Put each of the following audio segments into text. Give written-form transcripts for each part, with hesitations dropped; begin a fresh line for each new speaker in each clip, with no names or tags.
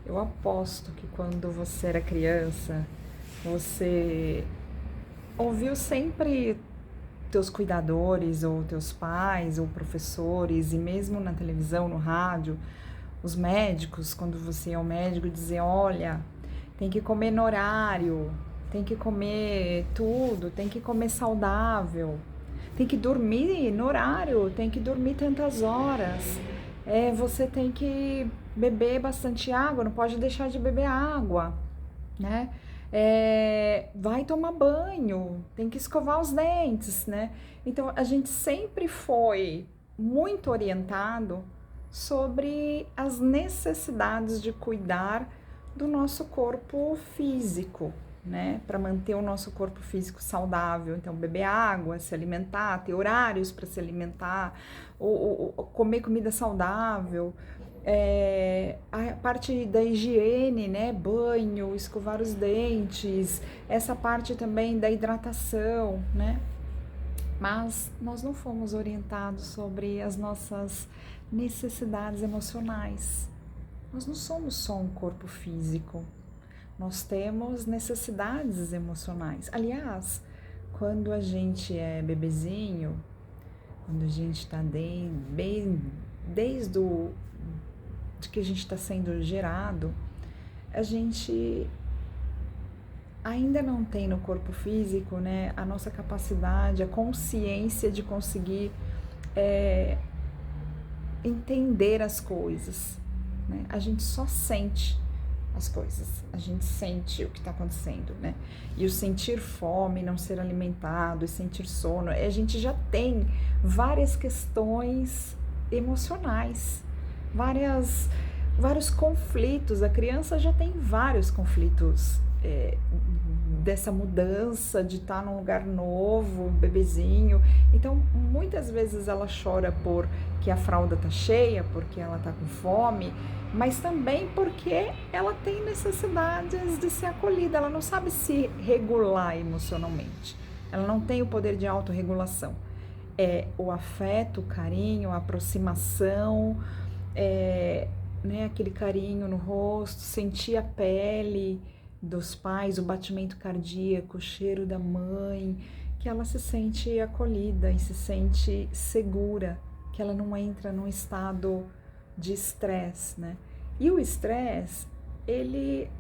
Eu aposto que quando você era criança, você ouviu sempre teus cuidadores, ou teus pais, ou professores, e mesmo na televisão, no rádio, os médicos, quando você é ao médico, dizer, olha, tem que comer no horário, tem que comer tudo, tem que comer saudável, tem que dormir no horário, tem que dormir tantas horas. Você tem que beber bastante água, não pode deixar de beber água, né? Vai tomar banho, tem que escovar os dentes, né? Então a gente sempre foi muito orientado sobre as necessidades de cuidar do nosso corpo físico, né? Para manter o nosso corpo físico saudável. Então, beber água, se alimentar, ter horários para se alimentar, ou comer comida saudável. A parte da higiene, né? Banho, escovar os dentes, essa parte também da hidratação, né? Mas nós não fomos orientados sobre as nossas necessidades emocionais. Nós não somos só um corpo físico, nós temos necessidades emocionais. Aliás, quando a gente é bebezinho, quando a gente está bem desde de que a gente está sendo gerado, a gente ainda não tem no corpo físico, né, a nossa capacidade, a consciência de conseguir entender as coisas, né? A gente só sente as coisas, a gente sente o que está acontecendo, né? E o sentir fome, não ser alimentado, e sentir sono, a gente já tem várias questões emocionais, vários conflitos. A criança já tem vários conflitos dessa mudança, de estar num lugar novo, bebezinho. Então, muitas vezes ela chora porque a fralda tá cheia, porque ela tá com fome, mas também porque ela tem necessidades de ser acolhida, ela não sabe se regular emocionalmente, ela não tem o poder de autorregulação. O afeto, o carinho, a aproximação, né, aquele carinho no rosto, sentir a pele dos pais, o batimento cardíaco, o cheiro da mãe, que ela se sente acolhida e se sente segura, que ela não entra num estado de estresse, né? E o estresse, ele,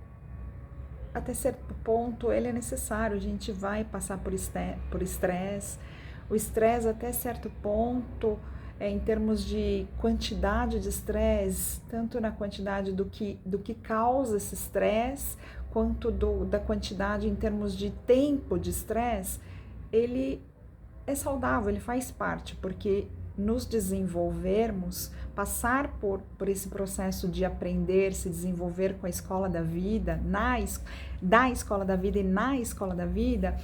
até certo ponto, ele é necessário, a gente vai passar por estresse. O estresse, até certo ponto, em termos de quantidade de estresse, tanto na quantidade do que causa esse estresse, quanto da quantidade em termos de tempo de estresse, ele é saudável, ele faz parte, porque nos desenvolvermos, passar por esse processo de aprender, se desenvolver com a escola da vida, da escola da vida e na escola da vida,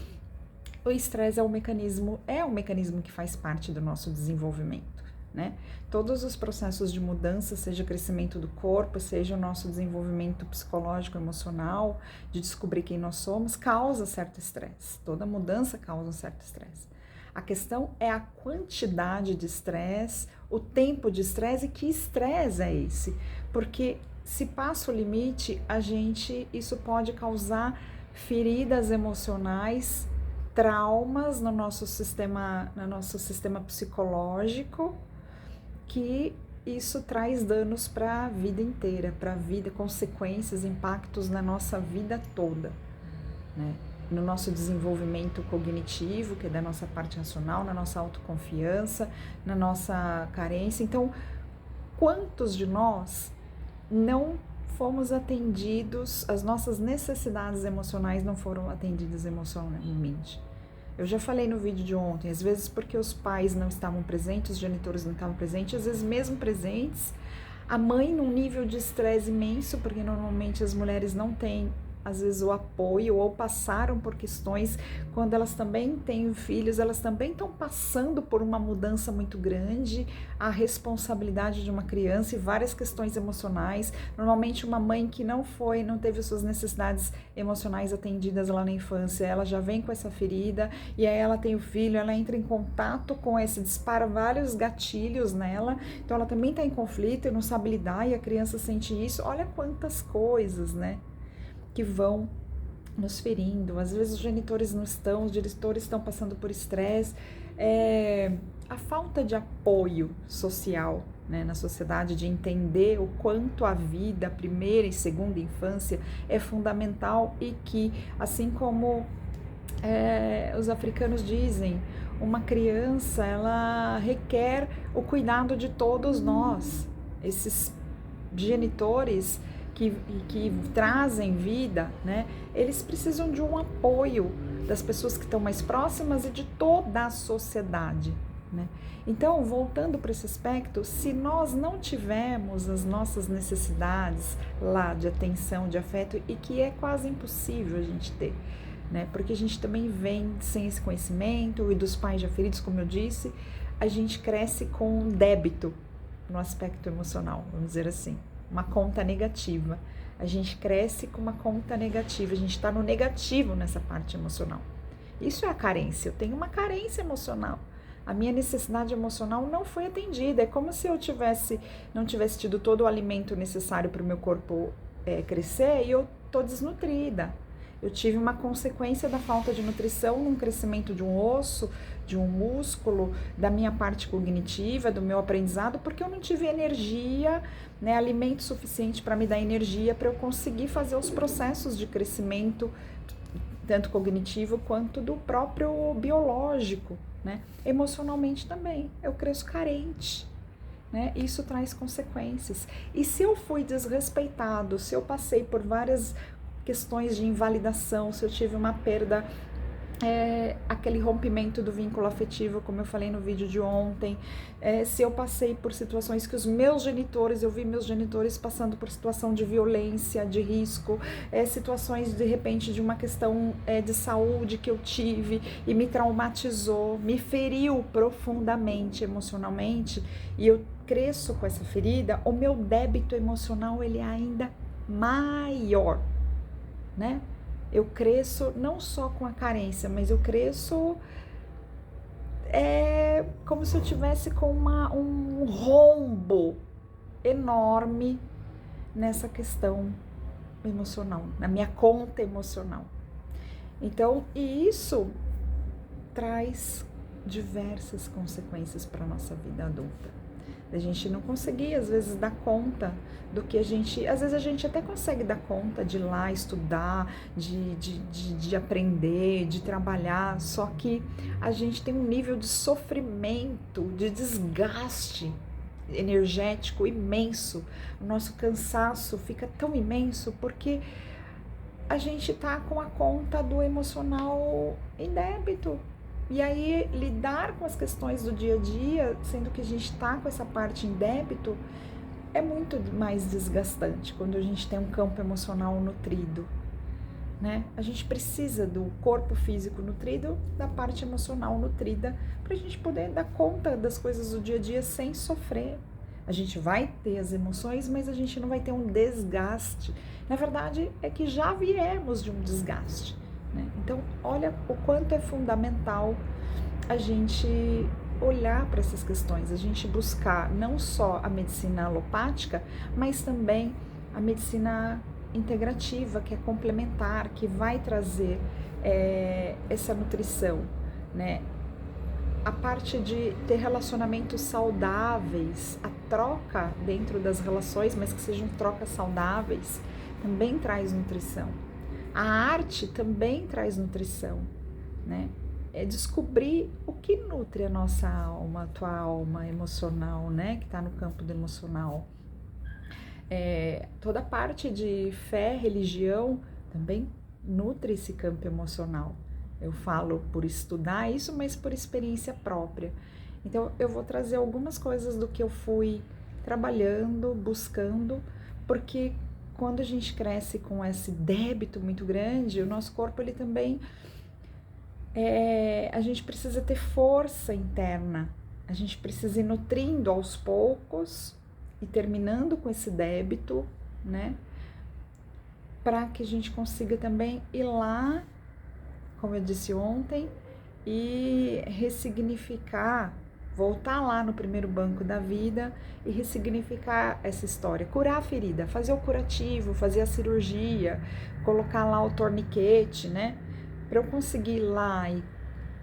o estresse é um mecanismo que faz parte do nosso desenvolvimento, né? Todos os processos de mudança, seja crescimento do corpo, seja o nosso desenvolvimento psicológico, emocional, de descobrir quem nós somos, causa certo estresse. Toda mudança causa um certo estresse. A questão é a quantidade de estresse, o tempo de estresse e que estresse é esse. Porque se passa o limite, isso pode causar feridas emocionais, traumas no nosso sistema psicológico, que isso traz danos para a vida inteira, para a vida, consequências, impactos na nossa vida toda, né? No nosso desenvolvimento cognitivo, que é da nossa parte racional, na nossa autoconfiança, na nossa carência. Então, quantos de nós não fomos atendidos, as nossas necessidades emocionais não foram atendidas emocionalmente? Eu já falei no vídeo de ontem, às vezes porque os pais não estavam presentes, os genitores não estavam presentes, às vezes mesmo presentes, a mãe num nível de estresse imenso, porque normalmente as mulheres não têm às vezes o apoio ou passaram por questões quando elas também têm filhos, elas também estão passando por uma mudança muito grande, a responsabilidade de uma criança e várias questões emocionais. Normalmente uma mãe que não teve suas necessidades emocionais atendidas lá na infância, ela já vem com essa ferida e aí ela tem o filho, ela entra em contato com esse, dispara vários gatilhos nela, então ela também está em conflito e não sabe lidar e a criança sente isso. Olha quantas coisas, né, que vão nos ferindo. Às vezes os genitores não estão, os diretores estão passando por estresse, a falta de apoio social, né, na sociedade, de entender o quanto a vida, a primeira e segunda infância é fundamental e que, assim como os africanos dizem, uma criança, ela requer o cuidado de todos nós. Esses genitores que trazem vida, né, eles precisam de um apoio das pessoas que estão mais próximas e de toda a sociedade, né? Então, voltando para esse aspecto, se nós não tivermos as nossas necessidades lá de atenção, de afeto, e que é quase impossível a gente ter, né? Porque a gente também vem sem esse conhecimento e dos pais já feridos, como eu disse, a gente cresce com um débito no aspecto emocional, vamos dizer assim, uma conta negativa. A gente cresce com uma conta negativa, a gente está no negativo nessa parte emocional. Isso é a carência, eu tenho uma carência emocional. A minha necessidade emocional não foi atendida, é como se eu não tivesse tido todo o alimento necessário para o meu corpo crescer e eu estou desnutrida. Eu tive uma consequência da falta de nutrição num crescimento de um osso, de um músculo, da minha parte cognitiva, do meu aprendizado, porque eu não tive energia, né, alimento suficiente para me dar energia para eu conseguir fazer os processos de crescimento, tanto cognitivo quanto do próprio biológico, né? Emocionalmente também, eu cresço carente, né? Isso traz consequências. E se eu fui desrespeitado, se eu passei por várias questões de invalidação, se eu tive uma perda, aquele rompimento do vínculo afetivo, como eu falei no vídeo de ontem, se eu passei por situações que eu vi meus genitores passando por situação de violência, de risco, situações de repente de uma questão de saúde que eu tive e me traumatizou, me feriu profundamente emocionalmente e eu cresço com essa ferida, o meu débito emocional ele é ainda maior, né? Eu cresço não só com a carência, mas eu cresço como se eu tivesse com um rombo enorme nessa questão emocional, na minha conta emocional. Então, e isso traz diversas consequências para a nossa vida adulta. A gente não conseguir, às vezes, dar conta do que às vezes a gente até consegue dar conta de ir lá estudar, de aprender, de trabalhar, só que a gente tem um nível de sofrimento, de desgaste energético imenso, o nosso cansaço fica tão imenso porque a gente tá com a conta do emocional em débito. E aí, lidar com as questões do dia a dia, sendo que a gente está com essa parte em débito, é muito mais desgastante quando a gente tem um campo emocional nutrido, né? A gente precisa do corpo físico nutrido, da parte emocional nutrida, para a gente poder dar conta das coisas do dia a dia sem sofrer. A gente vai ter as emoções, mas a gente não vai ter um desgaste. Na verdade, é que já viemos de um desgaste, né? Então, olha o quanto é fundamental a gente olhar para essas questões, a gente buscar não só a medicina alopática, mas também a medicina integrativa, que é complementar, que vai trazer essa nutrição, né? A parte de ter relacionamentos saudáveis, a troca dentro das relações, mas que sejam trocas saudáveis, também traz nutrição. A arte também traz nutrição, né? É descobrir o que nutre a nossa alma, a tua alma emocional, né? Que está no campo do emocional. Toda parte de fé, religião, também nutre esse campo emocional. Eu falo por estudar isso, mas por experiência própria. Então, eu vou trazer algumas coisas do que eu fui trabalhando, buscando, porque quando a gente cresce com esse débito muito grande, o nosso corpo ele também a gente precisa ter força interna, a gente precisa ir nutrindo aos poucos e terminando com esse débito, né? Para que a gente consiga também ir lá, como eu disse ontem, e ressignificar, voltar lá no primeiro banco da vida e ressignificar essa história, curar a ferida, fazer o curativo, fazer a cirurgia, colocar lá o torniquete, né? Para eu conseguir ir lá e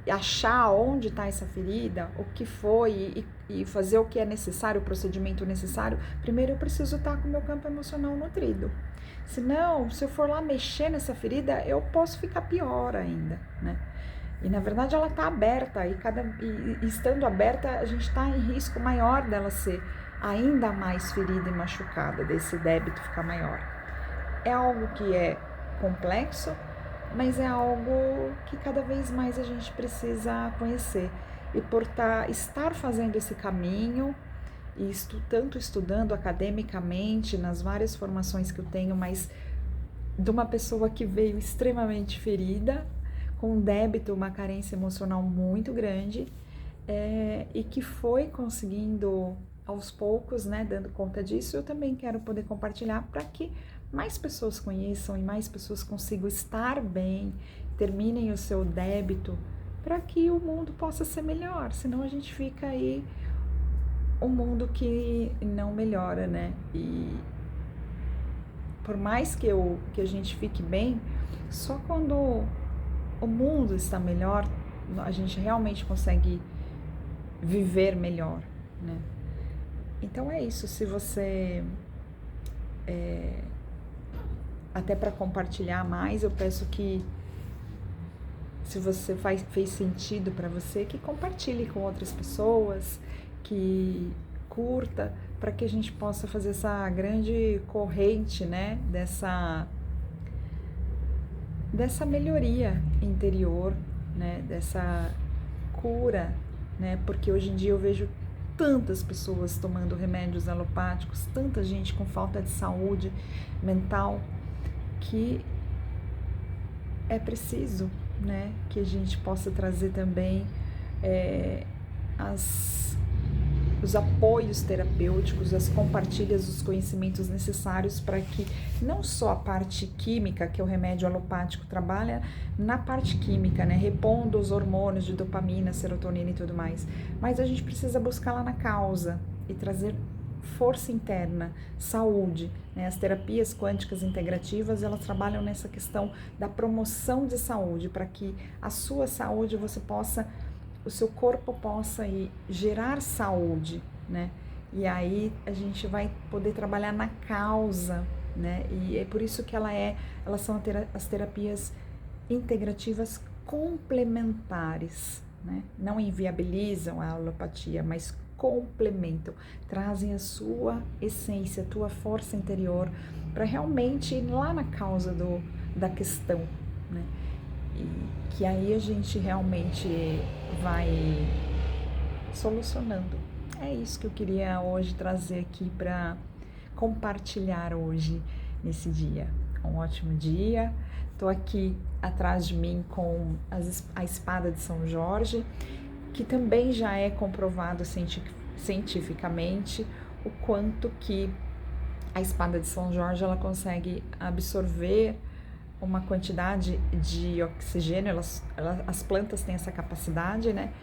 achar onde está essa ferida, o que foi e fazer o que é necessário, o procedimento necessário, primeiro eu preciso estar com o meu campo emocional nutrido. Senão, se eu for lá mexer nessa ferida, eu posso ficar pior ainda, né? E na verdade ela está aberta e estando aberta a gente está em risco maior dela ser ainda mais ferida e machucada, desse débito ficar maior. É algo que é complexo, mas é algo que cada vez mais a gente precisa conhecer. E por estar fazendo esse caminho, e tanto estudando academicamente, nas várias formações que eu tenho, mas de uma pessoa que veio extremamente ferida, com um débito, uma carência emocional muito grande, e que foi conseguindo aos poucos, né, dando conta disso, eu também quero poder compartilhar para que mais pessoas conheçam e mais pessoas consigam estar bem, terminem o seu débito, para que o mundo possa ser melhor, senão a gente fica aí um mundo que não melhora, né? E por mais que a gente fique bem, só quando o mundo está melhor, a gente realmente consegue viver melhor, né? Então é isso, se você até para compartilhar mais, eu peço que se você fez sentido para você, que compartilhe com outras pessoas, que curta, para que a gente possa fazer essa grande corrente, né, dessa melhoria interior, né, dessa cura, né, porque hoje em dia eu vejo tantas pessoas tomando remédios alopáticos, tanta gente com falta de saúde mental, que é preciso, né, que a gente possa trazer também os apoios terapêuticos, as compartilhas dos conhecimentos necessários para que não só a parte química, que o remédio alopático trabalha na parte química, né, repondo os hormônios de dopamina, serotonina e tudo mais, mas a gente precisa buscar lá na causa e trazer força interna, saúde, né? As terapias quânticas integrativas, elas trabalham nessa questão da promoção de saúde, para que a sua saúde o seu corpo possa gerar saúde, né? E aí a gente vai poder trabalhar na causa, né? E é por isso que elas são as terapias integrativas complementares, né? Não inviabilizam a alopatia, mas complementam, trazem a sua essência, a tua força interior para realmente ir lá na causa da questão, né? E que aí a gente realmente vai solucionando. É isso que eu queria hoje trazer aqui para compartilhar hoje, nesse dia. Um ótimo dia. Estou aqui atrás de mim com a espada de São Jorge, que também já é comprovado cientificamente o quanto que a espada de São Jorge ela consegue absorver uma quantidade de oxigênio, as plantas têm essa capacidade, né?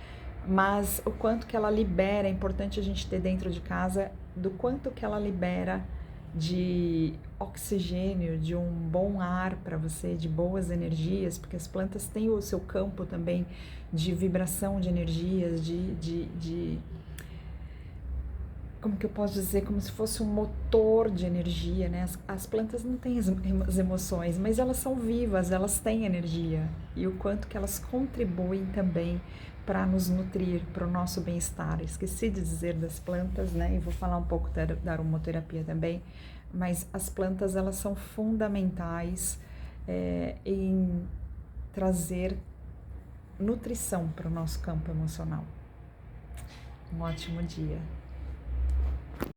Mas o quanto que ela libera, é importante a gente ter dentro de casa, do quanto que ela libera de oxigênio, de um bom ar para você, de boas energias, porque as plantas têm o seu campo também de vibração de energias, como que eu posso dizer, como se fosse um motor de energia, né? As plantas não têm as emoções, mas elas são vivas, elas têm energia, e o quanto que elas contribuem também para nos nutrir, para o nosso bem-estar. Esqueci de dizer das plantas, né? E vou falar um pouco da aromaterapia também, mas as plantas, elas são fundamentais em trazer nutrição para o nosso campo emocional. Um ótimo dia.